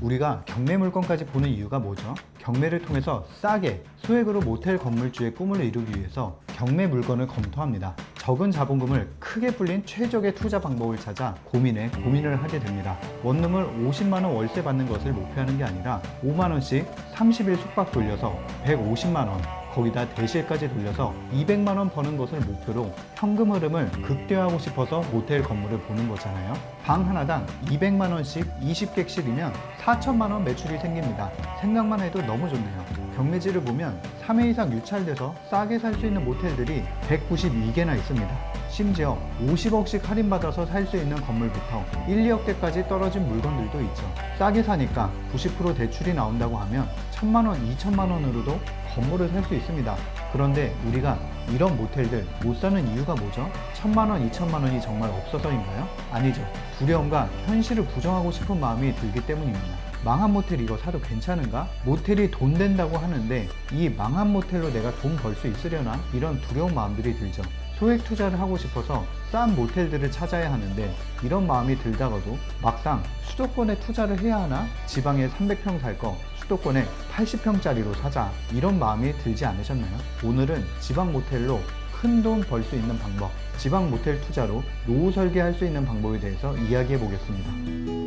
우리가 경매 물건까지 보는 이유가 뭐죠? 경매를 통해서 싸게 소액으로 모텔 건물주의 꿈을 이루기 위해서 경매 물건을 검토합니다. 적은 자본금을 크게 불린 최적의 투자 방법을 찾아 고민을 하게 됩니다. 원룸을 50만원 월세 받는 것을 목표하는 게 아니라 5만원씩 30일 숙박 돌려서 150만원, 거기다 대실까지 돌려서 200만원 버는 것을 목표로 현금 흐름을 극대화하고 싶어서 모텔 건물을 보는 거잖아요. 방 하나당 200만원씩 20객씩이면 4천만원 매출이 생깁니다. 생각만 해도 너무 좋네요. 경매지를 보면 3회 이상 유찰돼서 싸게 살 수 있는 모텔들이 192개나 있습니다. 심지어 50억씩 할인받아서 살 수 있는 건물부터 1, 2억대까지 떨어진 물건들도 있죠. 싸게 사니까 90% 대출이 나온다고 하면 1,000만원, 2천만원으로도 건물을 살 수 있습니다. 그런데 우리가 이런 모텔들 못 사는 이유가 뭐죠? 1,000만원, 2천만원이 정말 없어서인가요? 아니죠. 두려움과 현실을 부정하고 싶은 마음이 들기 때문입니다. 망한 모텔 이거 사도 괜찮은가? 모텔이 돈 된다고 하는데 이 망한 모텔로 내가 돈 벌 수 있으려나? 이런 두려운 마음들이 들죠. 소액 투자를 하고 싶어서 싼 모텔들을 찾아야 하는데 이런 마음이 들다가도 막상 수도권에 투자를 해야 하나? 지방에 300평 살 거 수도권에 80평짜리로 사자, 이런 마음이 들지 않으셨나요? 오늘은 지방 모텔로 큰 돈 벌 수 있는 방법, 지방 모텔 투자로 노후 설계할 수 있는 방법에 대해서 이야기해 보겠습니다.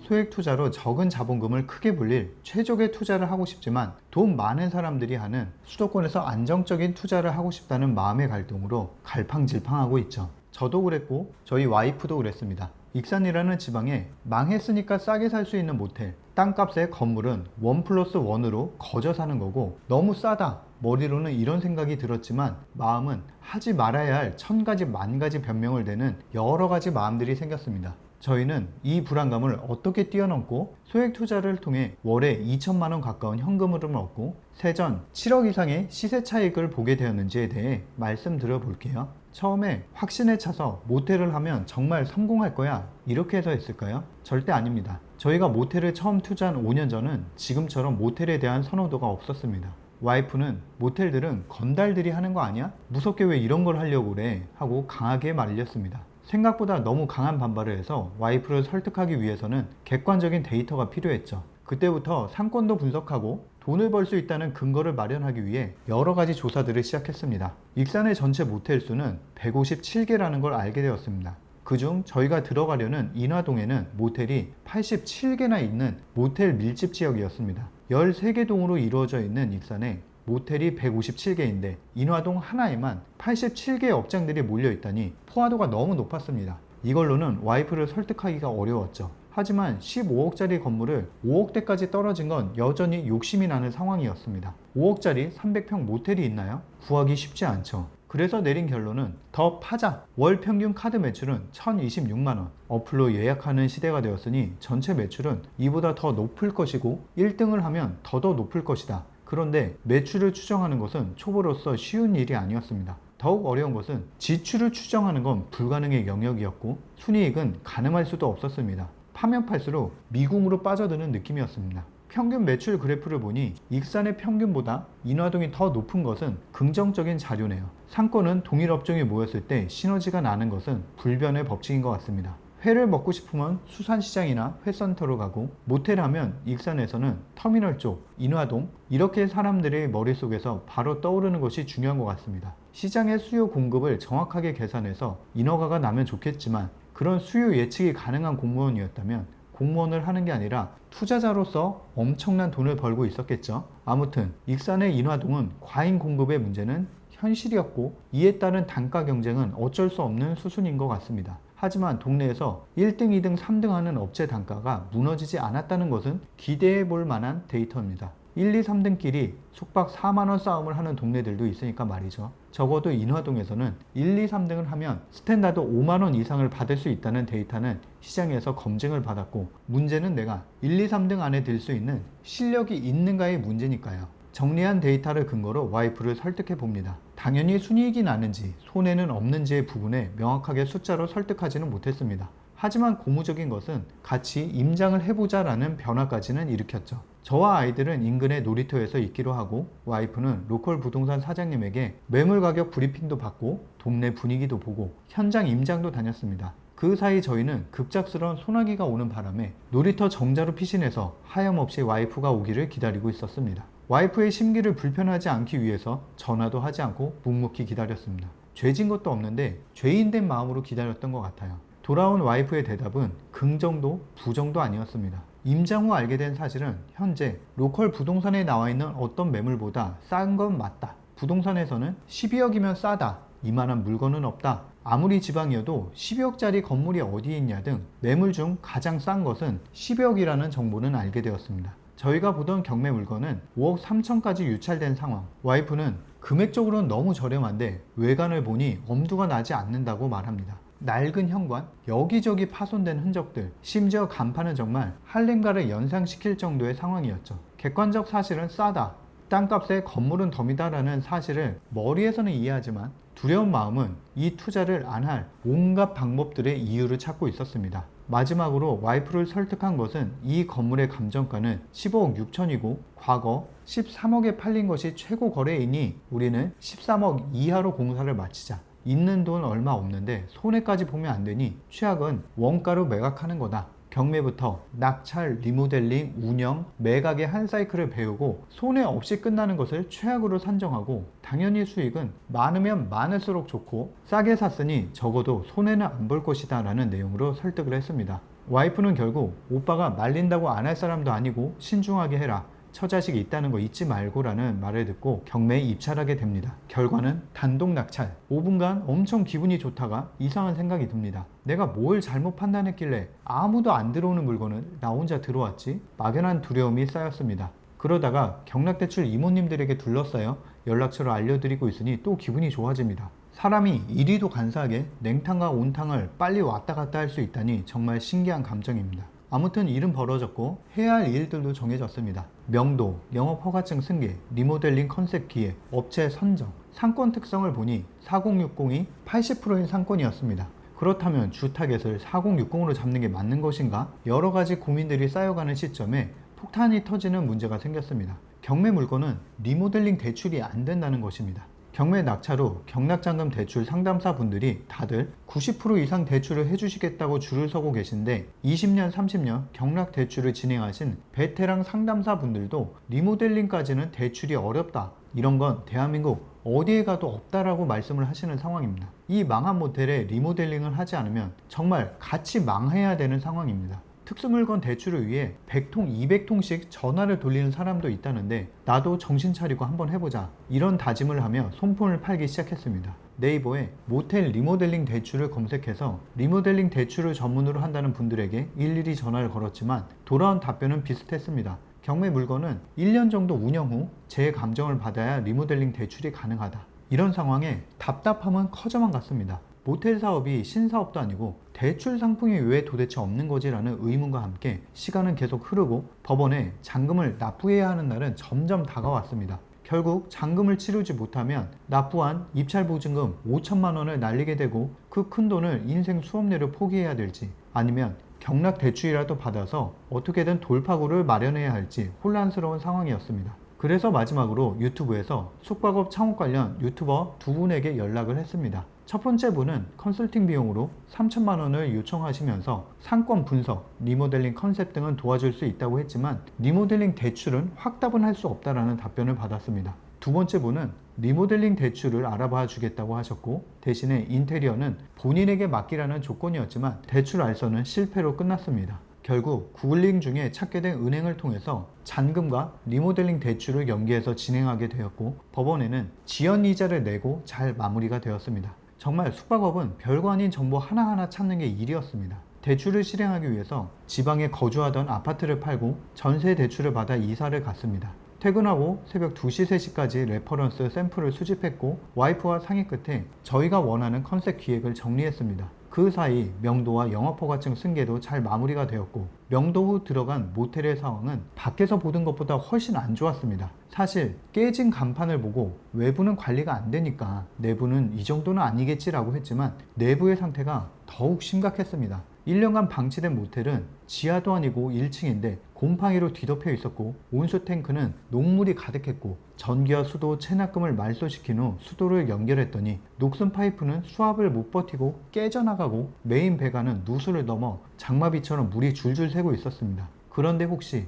소액 투자로 적은 자본금을 크게 불릴 최적의 투자를 하고 싶지만 돈 많은 사람들이 하는 수도권에서 안정적인 투자를 하고 싶다는 마음의 갈등으로 갈팡질팡하고 있죠. 저도 그랬고 저희 와이프도 그랬습니다. 익산이라는 지방에 망했으니까 싸게 살 수 있는 모텔, 땅값에 건물은 1+1으로 거저 사는 거고 너무 싸다, 머리로는 이런 생각이 들었지만 마음은 하지 말아야 할 1000가지 만가지 변명을 대는 여러 가지 마음들이 생겼습니다. 저희는 이 불안감을 어떻게 뛰어넘고 소액 투자를 통해 월에 2천만원 가까운 현금 흐름을 얻고 세전 7억 이상의 시세 차익을 보게 되었는지에 대해 말씀드려 볼게요. 처음에 확신에 차서 모텔을 하면 정말 성공할 거야, 이렇게 해서 했을까요? 절대 아닙니다. 저희가 모텔을 처음 투자한 5년 전은 지금처럼 모텔에 대한 선호도가 없었습니다. 와이프는 모텔들은 건달들이 하는 거 아니야? 무섭게 왜 이런 걸 하려고 그래? 하고 강하게 말렸습니다. 생각보다 너무 강한 반발을 해서 와이프를 설득하기 위해서는 객관적인 데이터가 필요했죠. 그때부터 상권도 분석하고 돈을 벌 수 있다는 근거를 마련하기 위해 여러 가지 조사들을 시작했습니다. 익산의 전체 모텔 수는 157개라는 걸 알게 되었습니다. 그중 저희가 들어가려는 인화동에는 모텔이 87개나 있는 모텔 밀집 지역이었습니다. 13개 동으로 이루어져 있는 익산에 모텔이 157개인데 인화동 하나에만 87개의 업장들이 몰려있다니 포화도가 너무 높았습니다. 이걸로는 와이프를 설득하기가 어려웠죠. 하지만 15억짜리 건물을 5억대까지 떨어진 건 여전히 욕심이 나는 상황이었습니다. 5억짜리 300평 모텔이 있나요? 구하기 쉽지 않죠. 그래서 내린 결론은 더 파자. 월 평균 카드 매출은 1,026만원. 어플로 예약하는 시대가 되었으니 전체 매출은 이보다 더 높을 것이고 1등을 하면 더더 높을 것이다. 그런데 매출을 추정하는 것은 초보로서 쉬운 일이 아니었습니다. 더욱 어려운 것은 지출을 추정하는 건 불가능의 영역이었고 순이익은 가늠할 수도 없었습니다. 파면 팔수록 미궁으로 빠져드는 느낌이었습니다. 평균 매출 그래프를 보니 익산의 평균보다 인화동이 더 높은 것은 긍정적인 자료네요. 상권은 동일 업종이 모였을 때 시너지가 나는 것은 불변의 법칙인 것 같습니다. 회를 먹고 싶으면 수산시장이나 회센터로 가고 모텔 하면 익산에서는 터미널 쪽, 인화동, 이렇게 사람들의 머릿속에서 바로 떠오르는 것이 중요한 것 같습니다. 시장의 수요 공급을 정확하게 계산해서 인허가가 나면 좋겠지만 그런 수요 예측이 가능한 공무원이었다면 공무원을 하는 게 아니라 투자자로서 엄청난 돈을 벌고 있었겠죠. 아무튼 익산의 인화동은 과잉 공급의 문제는 현실이었고 이에 따른 단가 경쟁은 어쩔 수 없는 수순인 것 같습니다. 하지만 동네에서 1등, 2등, 3등 하는 업체 단가가 무너지지 않았다는 것은 기대해 볼 만한 데이터입니다. 1, 2, 3등끼리 숙박 4만원 싸움을 하는 동네들도 있으니까 말이죠. 적어도 인화동에서는 1, 2, 3등을 하면 스탠다드 5만원 이상을 받을 수 있다는 데이터는 시장에서 검증을 받았고 문제는 내가 1, 2, 3등 안에 들 수 있는 실력이 있는가의 문제니까요. 정리한 데이터를 근거로 와이프를 설득해 봅니다. 당연히 순이익이 나는지 손해는 없는지의 부분에 명확하게 숫자로 설득하지는 못했습니다. 하지만 고무적인 것은 같이 임장을 해보자 라는 변화까지는 일으켰죠. 저와 아이들은 인근의 놀이터에서 있기로 하고 와이프는 로컬 부동산 사장님에게 매물 가격 브리핑도 받고 동네 분위기도 보고 현장 임장도 다녔습니다. 그 사이 저희는 급작스러운 소나기가 오는 바람에 놀이터 정자로 피신해서 하염없이 와이프가 오기를 기다리고 있었습니다. 와이프의 심기를 불편하지 않기 위해서 전화도 하지 않고 묵묵히 기다렸습니다. 죄진 것도 없는데 죄인된 마음으로 기다렸던 것 같아요. 돌아온 와이프의 대답은 긍정도 부정도 아니었습니다. 임장 후 알게 된 사실은 현재 로컬 부동산에 나와 있는 어떤 매물보다 싼 건 맞다. 부동산에서는 12억이면 싸다. 이만한 물건은 없다. 아무리 지방이어도 12억짜리 건물이 어디에 있냐 등 매물 중 가장 싼 것은 12억이라는 정보는 알게 되었습니다. 저희가 보던 경매 물건은 5억 3천까지 유찰된 상황. 와이프는 금액적으로는 너무 저렴한데 외관을 보니 엄두가 나지 않는다고 말합니다. 낡은 현관, 여기저기 파손된 흔적들, 심지어 간판은 정말 할렘가를 연상시킬 정도의 상황이었죠. 객관적 사실은 싸다, 땅값에 건물은 덤이다라는 사실을 머리에서는 이해하지만 두려운 마음은 이 투자를 안 할 온갖 방법들의 이유를 찾고 있었습니다. 마지막으로 와이프를 설득한 것은 이 건물의 감정가는 15억 6천이고 과거 13억에 팔린 것이 최고 거래이니 우리는 13억 이하로 공사를 마치자. 있는 돈 얼마 없는데 손해까지 보면 안 되니 최악은 원가로 매각하는 거다. 경매부터 낙찰, 리모델링, 운영, 매각의 한 사이클을 배우고 손해 없이 끝나는 것을 최악으로 산정하고 당연히 수익은 많으면 많을수록 좋고 싸게 샀으니 적어도 손해는 안 볼 것이다 라는 내용으로 설득을 했습니다. 와이프는 결국 오빠가 말린다고 안 할 사람도 아니고 신중하게 해라. 처자식이 있다는 거 잊지 말고 라는 말을 듣고 경매에 입찰하게 됩니다. 결과는 단독 낙찰. 5분간 엄청 기분이 좋다가 이상한 생각이 듭니다. 내가 뭘 잘못 판단했길래 아무도 안 들어오는 물건을 나 혼자 들어왔지? 막연한 두려움이 쌓였습니다. 그러다가 경락대출 이모님들에게 둘러싸여 연락처를 알려드리고 있으니 또 기분이 좋아집니다. 사람이 이리도 간사하게 냉탕과 온탕을 빨리 왔다 갔다 할 수 있다니 정말 신기한 감정입니다. 아무튼 일은 벌어졌고 해야 할 일들도 정해졌습니다. 명도, 영업허가증 승계, 리모델링 컨셉 기획, 업체 선정, 상권 특성을 보니 4060이 80%인 상권이었습니다. 그렇다면 주타겟을 4060으로 잡는 게 맞는 것인가? 여러 가지 고민들이 쌓여가는 시점에 폭탄이 터지는 문제가 생겼습니다. 경매 물건은 리모델링 대출이 안 된다는 것입니다. 경매 낙찰 후 경락잔금 대출 상담사 분들이 다들 90% 이상 대출을 해주시겠다고 줄을 서고 계신데 20년, 30년 경락 대출을 진행하신 베테랑 상담사 분들도 리모델링까지는 대출이 어렵다. 이런 건 대한민국 어디에 가도 없다라고 말씀을 하시는 상황입니다. 이 망한 모텔에 리모델링을 하지 않으면 정말 같이 망해야 되는 상황입니다. 특수물건 대출을 위해 100통, 200통씩 전화를 돌리는 사람도 있다는데 나도 정신 차리고 한번 해보자. 이런 다짐을 하며 손폰을 팔기 시작했습니다. 네이버에 모텔 리모델링 대출을 검색해서 리모델링 대출을 전문으로 한다는 분들에게 일일이 전화를 걸었지만 돌아온 답변은 비슷했습니다. 경매 물건은 1년 정도 운영 후 제 감정을 받아야 리모델링 대출이 가능하다. 이런 상황에 답답함은 커져만 갔습니다. 모텔 사업이 신사업도 아니고 대출 상품이 왜 도대체 없는 거지라는 의문과 함께 시간은 계속 흐르고 법원에 잔금을 납부해야 하는 날은 점점 다가왔습니다. 결국 잔금을 치르지 못하면 납부한 입찰보증금 5천만 원을 날리게 되고 그 큰 돈을 인생 수업료로 포기해야 될지 아니면 경락 대출이라도 받아서 어떻게든 돌파구를 마련해야 할지 혼란스러운 상황이었습니다. 그래서 마지막으로 유튜브에서 숙박업 창업 관련 유튜버 두 분에게 연락을 했습니다. 첫 번째 분은 컨설팅 비용으로 3천만 원을 요청하시면서 상권 분석, 리모델링 컨셉 등은 도와줄 수 있다고 했지만 리모델링 대출은 확답은 할 수 없다라는 답변을 받았습니다. 두 번째 분은 리모델링 대출을 알아봐 주겠다고 하셨고 대신에 인테리어는 본인에게 맡기라는 조건이었지만 대출 알선은 실패로 끝났습니다. 결국 구글링 중에 찾게 된 은행을 통해서 잔금과 리모델링 대출을 연계해서 진행하게 되었고 법원에는 지연이자를 내고 잘 마무리가 되었습니다. 정말 숙박업은 별거 아닌 정보 하나하나 찾는 게 일이었습니다. 대출을 실행하기 위해서 지방에 거주하던 아파트를 팔고 전세 대출을 받아 이사를 갔습니다. 퇴근하고 새벽 2시, 3시까지 레퍼런스 샘플을 수집했고 와이프와 상의 끝에 저희가 원하는 컨셉 기획을 정리했습니다. 그 사이 명도와 영업허가증 승계도 잘 마무리가 되었고 명도 후 들어간 모텔의 상황은 밖에서 보던 것보다 훨씬 안 좋았습니다. 사실 깨진 간판을 보고 외부는 관리가 안 되니까 내부는 이 정도는 아니겠지라고 했지만 내부의 상태가 더욱 심각했습니다. 1년간 방치된 모텔은 지하도 아니고 1층인데 곰팡이로 뒤덮여 있었고 온수 탱크는 녹물이 가득했고 전기와 수도 체납금을 말소시킨 후 수도를 연결했더니 녹슨 파이프는 수압을 못 버티고 깨져나가고 메인 배관은 누수를 넘어 장마비처럼 물이 줄줄 새고 있었습니다. 그런데 혹시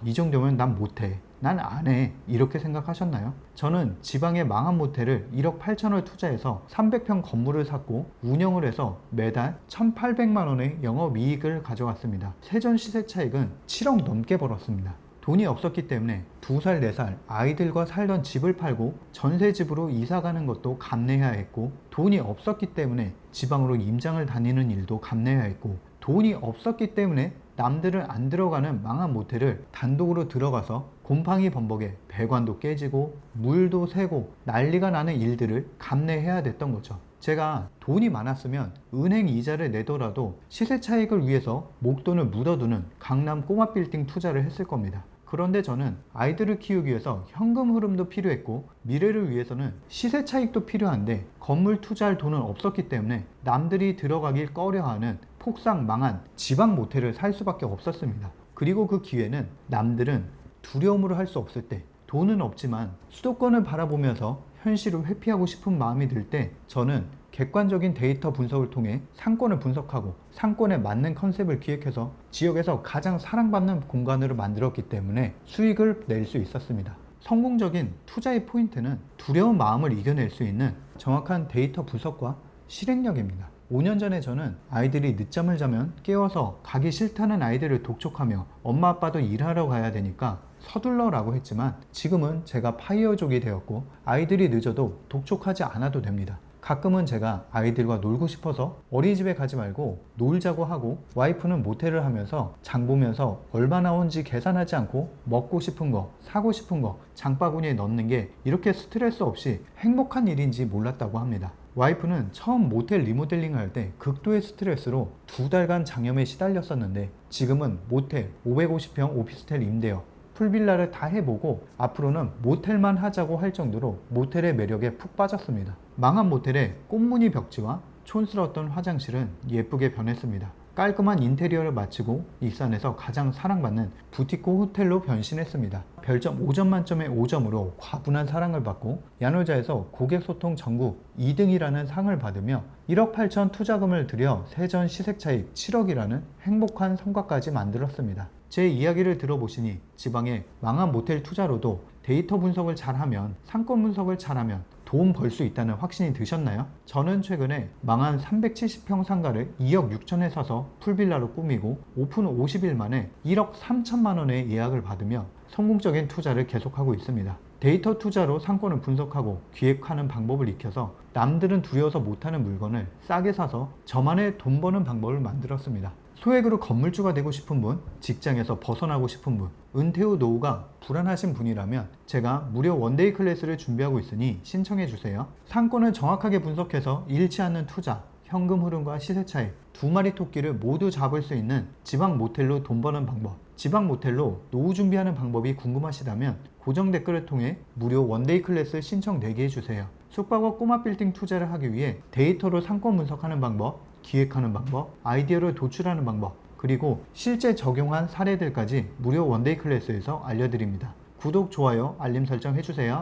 이 정도면 난 못해, 난 안 해, 이렇게 생각하셨나요? 저는 지방의 망한 모텔을 1억 8천을 투자해서 300평 건물을 샀고 운영을 해서 매달 1,800만 원의 영업이익을 가져왔습니다. 세전 시세 차익은 7억 넘게 벌었습니다. 돈이 없었기 때문에 2살, 4살 아이들과 살던 집을 팔고 전세집으로 이사가는 것도 감내해야 했고, 돈이 없었기 때문에 지방으로 임장을 다니는 일도 감내해야 했고, 돈이 없었기 때문에 남들은 안 들어가는 망한 모텔을 단독으로 들어가서 곰팡이 범벅에 배관도 깨지고 물도 새고 난리가 나는 일들을 감내해야 됐던 거죠. 제가 돈이 많았으면 은행 이자를 내더라도 시세 차익을 위해서 목돈을 묻어두는 강남 꼬마 빌딩 투자를 했을 겁니다. 그런데 저는 아이들을 키우기 위해서 현금 흐름도 필요했고 미래를 위해서는 시세 차익도 필요한데 건물 투자할 돈은 없었기 때문에 남들이 들어가길 꺼려하는 폭삭 망한 지방 모텔을 살 수밖에 없었습니다. 그리고 그 기회는 남들은 두려움으로 할 수 없을 때, 돈은 없지만 수도권을 바라보면서 현실을 회피하고 싶은 마음이 들 때 저는 객관적인 데이터 분석을 통해 상권을 분석하고 상권에 맞는 컨셉을 기획해서 지역에서 가장 사랑받는 공간으로 만들었기 때문에 수익을 낼 수 있었습니다. 성공적인 투자의 포인트는 두려운 마음을 이겨낼 수 있는 정확한 데이터 분석과 실행력입니다. 5년 전에 저는 아이들이 늦잠을 자면 깨워서 가기 싫다는 아이들을 독촉하며 엄마 아빠도 일하러 가야 되니까 서둘러 라고 했지만 지금은 제가 파이어족이 되었고 아이들이 늦어도 독촉하지 않아도 됩니다. 가끔은 제가 아이들과 놀고 싶어서 어린이집에 가지 말고 놀자고 하고 와이프는 모텔을 하면서 장 보면서 얼마 나온지 계산하지 않고 먹고 싶은 거, 사고 싶은 거 장바구니에 넣는 게 이렇게 스트레스 없이 행복한 일인지 몰랐다고 합니다. 와이프는 처음 모텔 리모델링 할 때 극도의 스트레스로 2달간 장염에 시달렸었는데 지금은 모텔 550평 오피스텔 임대업 풀빌라를 다 해보고 앞으로는 모텔만 하자고 할 정도로 모텔의 매력에 푹 빠졌습니다. 망한 모텔의 꽃무늬 벽지와 촌스러웠던 화장실은 예쁘게 변했습니다. 깔끔한 인테리어를 마치고 익산에서 가장 사랑받는 부티코 호텔로 변신했습니다. 별점 5점 만점에 5점으로 과분한 사랑을 받고 야놀자에서 고객소통 전국 2등이라는 상을 받으며 1억 8천 투자금을 들여 세전 시세차익 7억이라는 행복한 성과까지 만들었습니다. 제 이야기를 들어보시니 지방의 망한 모텔 투자로도 데이터 분석을 잘하면, 상권 분석을 잘하면 돈 벌 수 있다는 확신이 드셨나요? 저는 최근에 망한 370평 상가를 2억 6천에 사서 풀빌라로 꾸미고 오픈 50일 만에 1억 3천만 원의 예약을 받으며 성공적인 투자를 계속하고 있습니다. 데이터 투자로 상권을 분석하고 기획하는 방법을 익혀서 남들은 두려워서 못하는 물건을 싸게 사서 저만의 돈 버는 방법을 만들었습니다. 소액으로 건물주가 되고 싶은 분, 직장에서 벗어나고 싶은 분, 은퇴 후 노후가 불안하신 분이라면 제가 무료 원데이 클래스를 준비하고 있으니 신청해 주세요. 상권을 정확하게 분석해서 잃지 않는 투자, 현금 흐름과 시세 차익, 2마리 토끼를 모두 잡을 수 있는 지방 모텔로 돈 버는 방법, 지방 모텔로 노후 준비하는 방법이 궁금하시다면 고정 댓글을 통해 무료 원데이 클래스 신청 대기해 주세요. 숙박업 꼬마 빌딩 투자를 하기 위해 데이터로 상권 분석하는 방법, 기획하는 방법, 아이디어를 도출하는 방법, 그리고 실제 적용한 사례들까지 무료 원데이 클래스에서 알려드립니다. 구독, 좋아요, 알림 설정 해주세요.